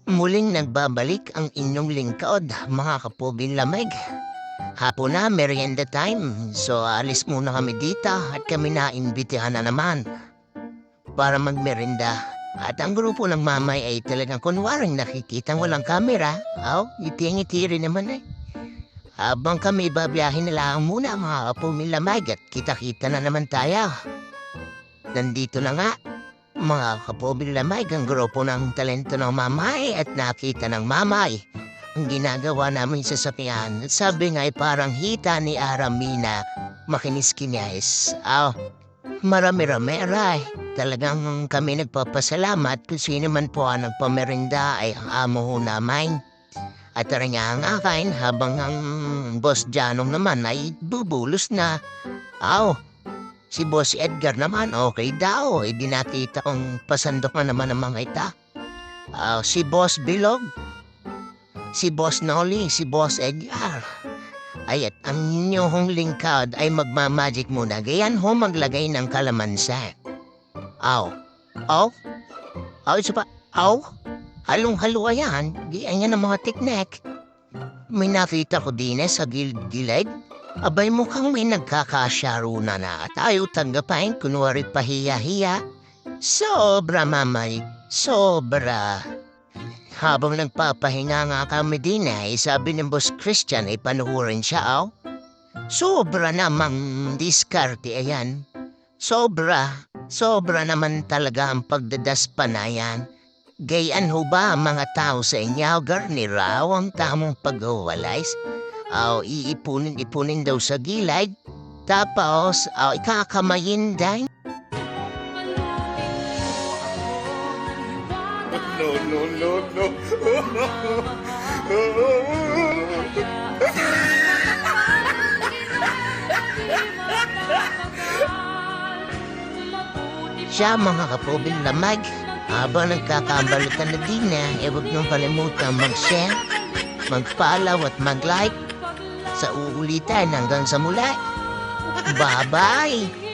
Muling nagbabalik ang inyong lingkod, mga kapuging lamig. Hapon na, merienda time. So, alis muna kami dito at kami naimbitihan na naman para magmerienda. At ang grupo ng mamay ay talagang kunwaring nakikitang walang kamera. Ngiti-ngiti rin naman eh. Habang kami babiyahin na lang muna mga kapuging lamig at kita-kita na naman tayo. Nandito na nga. Mga kapobing lamay, ang grupo ng talento ng mamay at nakita ng mamay. Ang ginagawa namin sa sakyan, sabi nga ay parang hita ni Aramina. Makinis-kinis. Marami-rami aray. Talagang kami nagpapasalamat kung sino man po ang nagpamerinda ay ang amo ho namin. At rin nga ang akain habang ang boss Janong naman ay bubulos na. Si Boss Edgar naman, okay daw. Di nakita kong pasandok na naman ang mga ita. Si Boss Bilog, si Boss Noli, si Boss Edgar. At ang inyong lingkod ay magmamagic muna. Gayan ho maglagay ng kalamansa. Isa pa. Halong-halo yan. Gayan yan ang mga tiknek. May nakita ko din sa gilid. Abay mukhang may nagkakasyaruna na tayo tanggapin kunwari pahiya-hiya. Sobra mamay, sobra. Habang nagpapahinga nga kami din sabi ng Boss Christian ay panuhurin siya Sobra namang diskarte ayan. Sobra naman talaga ang pagdadaspa na yan. Gayan ho ba mga tao sa inyo garniraw ang tamang pag-uwalis? Iipunin daw sa gilid. Tapos, ikakamayin din. No. Siya mga kapobing lamag. Habang nagkakabalikan na din huwag niyong kalimutan mag-share, mag-follow at mag-like. Sa uulitan hanggang sa mula. Bye-bye!